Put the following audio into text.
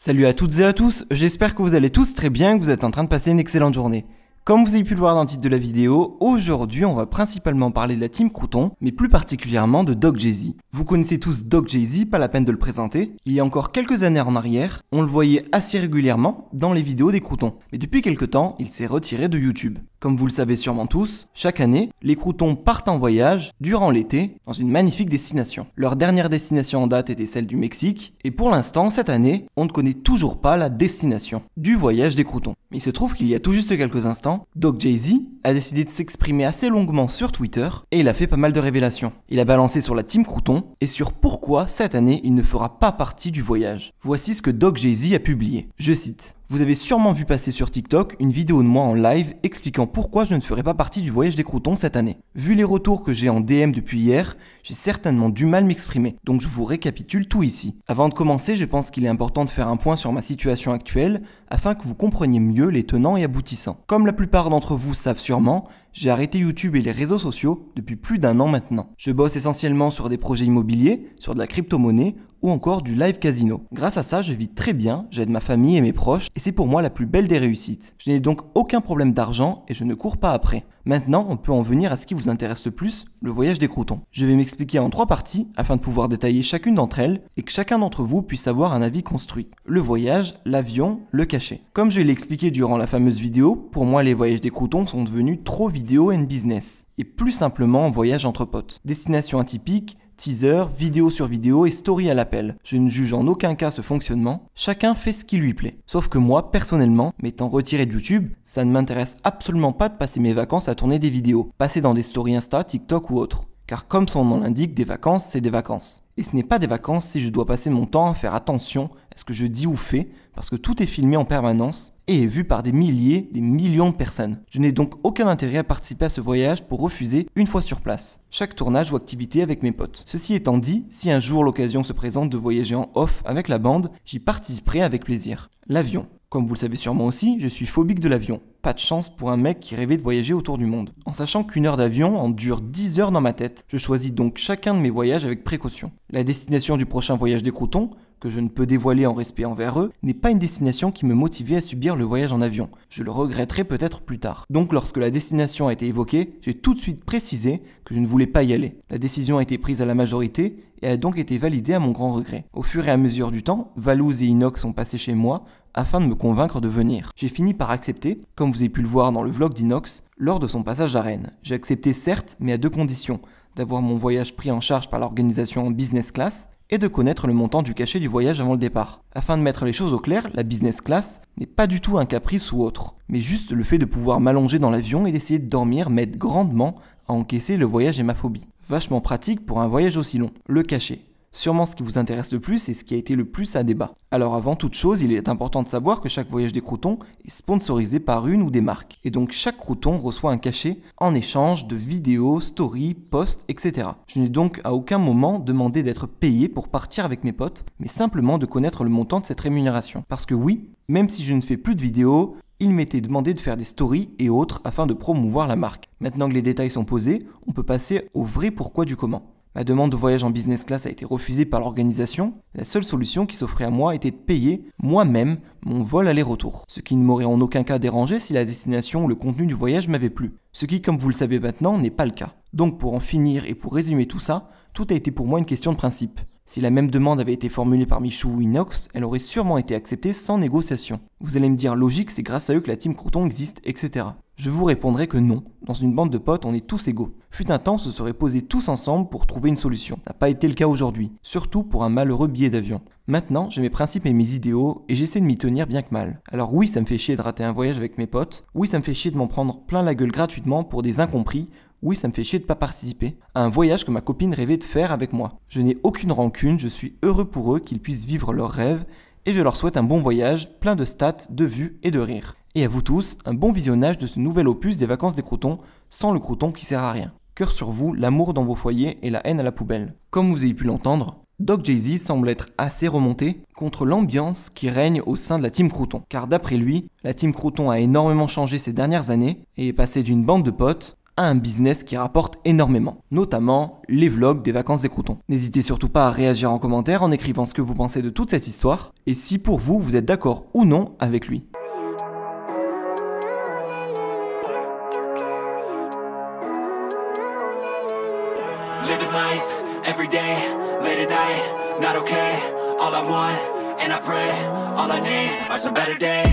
Salut à toutes et à tous, j'espère que vous allez tous très bien et que vous êtes en train de passer une excellente journée. Comme vous avez pu le voir dans le titre de la vidéo, aujourd'hui on va principalement parler de la Team Crouton, mais plus particulièrement de Doc Jay-Z. Vous connaissez tous Doc Jay-Z, pas la peine de le présenter. Il y a encore quelques années en arrière, on le voyait assez régulièrement dans les vidéos des Croutons. Mais depuis quelques temps, il s'est retiré de YouTube. Comme vous le savez sûrement tous, chaque année, les Croutons partent en voyage durant l'été dans une magnifique destination. Leur dernière destination en date était celle du Mexique, et pour l'instant, cette année, on ne connaît toujours pas la destination du voyage des Croutons. Mais il se trouve qu'il y a tout juste quelques instants, Doc Jay-Z a décidé de s'exprimer assez longuement sur Twitter et il a fait pas mal de révélations. Il a balancé sur la Team Crouton et sur pourquoi cette année il ne fera pas partie du voyage. Voici ce que Doc Jay-Z a publié. Je cite. Vous avez sûrement vu passer sur TikTok une vidéo de moi en live expliquant pourquoi je ne ferai pas partie du voyage des Croutons cette année. Vu les retours que j'ai en DM depuis hier, j'ai certainement du mal à m'exprimer, donc je vous récapitule tout ici. Avant de commencer, je pense qu'il est important de faire un point sur ma situation actuelle afin que vous compreniez mieux les tenants et aboutissants. Comme la plupart d'entre vous savent sûrement, j'ai arrêté YouTube et les réseaux sociaux depuis plus d'un an maintenant. Je bosse essentiellement sur des projets immobiliers, sur de la crypto-monnaie ou encore du live casino. Grâce à ça, je vis très bien, j'aide ma famille et mes proches et c'est pour moi la plus belle des réussites. Je n'ai donc aucun problème d'argent et je ne cours pas après. Maintenant, on peut en venir à ce qui vous intéresse le plus, le voyage des Croutons. Je vais m'expliquer en 3 parties afin de pouvoir détailler chacune d'entre elles et que chacun d'entre vous puisse avoir un avis construit. Le voyage, l'avion, le cachet. Comme je l'ai expliqué durant la fameuse vidéo, pour moi les voyages des Croutons sont devenus trop vidéo and business et plus simplement un voyage entre potes. Destination atypique, teaser, vidéo sur vidéo et story à l'appel. Je ne juge en aucun cas ce fonctionnement, chacun fait ce qui lui plaît. Sauf que moi, personnellement, m'étant retiré de YouTube, ça ne m'intéresse absolument pas de passer mes vacances à tourner des vidéos, passer dans des stories Insta, TikTok ou autres. Car comme son nom l'indique, des vacances, c'est des vacances. Et ce n'est pas des vacances si je dois passer mon temps à faire attention à ce que je dis ou fais, parce que tout est filmé en permanence et est vu par des milliers, des millions de personnes. Je n'ai donc aucun intérêt à participer à ce voyage pour refuser une fois sur place chaque tournage ou activité avec mes potes. Ceci étant dit, si un jour l'occasion se présente de voyager en off avec la bande, j'y participerai avec plaisir. L'avion. Comme vous le savez sûrement aussi, je suis phobique de l'avion. Pas de chance pour un mec qui rêvait de voyager autour du monde. En sachant qu'une heure d'avion en dure 10 heures dans ma tête, je choisis donc chacun de mes voyages avec précaution. La destination du prochain voyage des Croutons, que je ne peux dévoiler en respect envers eux, n'est pas une destination qui me motivait à subir le voyage en avion. Je le regretterai peut-être plus tard. Donc lorsque la destination a été évoquée, j'ai tout de suite précisé que je ne voulais pas y aller. La décision a été prise à la majorité et a donc été validée à mon grand regret. Au fur et à mesure du temps, Valouz et Inox sont passés chez moi afin de me convaincre de venir. J'ai fini par accepter, comme vous avez pu le voir dans le vlog d'Inox, lors de son passage à Rennes. J'ai accepté certes, mais à 2 conditions. D'avoir mon voyage pris en charge par l'organisation en business class et de connaître le montant du cachet du voyage avant le départ. Afin de mettre les choses au clair, la business class n'est pas du tout un caprice ou autre, mais juste le fait de pouvoir m'allonger dans l'avion et d'essayer de dormir m'aide grandement à encaisser le voyage et ma phobie. Vachement pratique pour un voyage aussi long. Le cachet. Sûrement ce qui vous intéresse le plus et ce qui a été le plus à débat. Alors avant toute chose, il est important de savoir que chaque voyage des Croutons est sponsorisé par une ou des marques. Et donc chaque Crouton reçoit un cachet en échange de vidéos, stories, posts, etc. Je n'ai donc à aucun moment demandé d'être payé pour partir avec mes potes, mais simplement de connaître le montant de cette rémunération. Parce que oui, même si je ne fais plus de vidéos, il m'était demandé de faire des stories et autres afin de promouvoir la marque. Maintenant que les détails sont posés, on peut passer au vrai pourquoi du comment. Ma demande de voyage en business class a été refusée par l'organisation. La seule solution qui s'offrait à moi était de payer moi-même mon vol aller-retour. Ce qui ne m'aurait en aucun cas dérangé si la destination ou le contenu du voyage m'avait plu. Ce qui, comme vous le savez maintenant, n'est pas le cas. Donc pour en finir et pour résumer tout ça, tout a été pour moi une question de principe. Si la même demande avait été formulée par Michou ou Inox, elle aurait sûrement été acceptée sans négociation. Vous allez me dire logique, c'est grâce à eux que la Team Crouton existe, etc. Je vous répondrai que non. Dans une bande de potes, on est tous égaux. Fut un temps, on se serait posés tous ensemble pour trouver une solution. Ça n'a pas été le cas aujourd'hui, surtout pour un malheureux billet d'avion. Maintenant, j'ai mes principes et mes idéaux et j'essaie de m'y tenir bien que mal. Alors oui, ça me fait chier de rater un voyage avec mes potes. Oui, ça me fait chier de m'en prendre plein la gueule gratuitement pour des incompris. Oui, ça me fait chier de ne pas participer à un voyage que ma copine rêvait de faire avec moi. Je n'ai aucune rancune, je suis heureux pour eux qu'ils puissent vivre leurs rêves et je leur souhaite un bon voyage, plein de stats, de vues et de rires. Et à vous tous, un bon visionnage de ce nouvel opus des vacances des Croutons, sans le Crouton qui sert à rien. Cœur sur vous, l'amour dans vos foyers et la haine à la poubelle. Comme vous avez pu l'entendre, Doc Jay-Z semble être assez remonté contre l'ambiance qui règne au sein de la Team Crouton. Car d'après lui, la Team Crouton a énormément changé ces dernières années et est passée d'une bande de potes à un business qui rapporte énormément, notamment les vlogs des vacances des croutons. N'hésitez surtout pas à réagir en commentaire en écrivant ce que vous pensez de toute cette histoire et si pour vous, vous êtes d'accord ou non avec lui. Living life, every day, late at night, not okay. All I want, and I pray, all I need are some better days.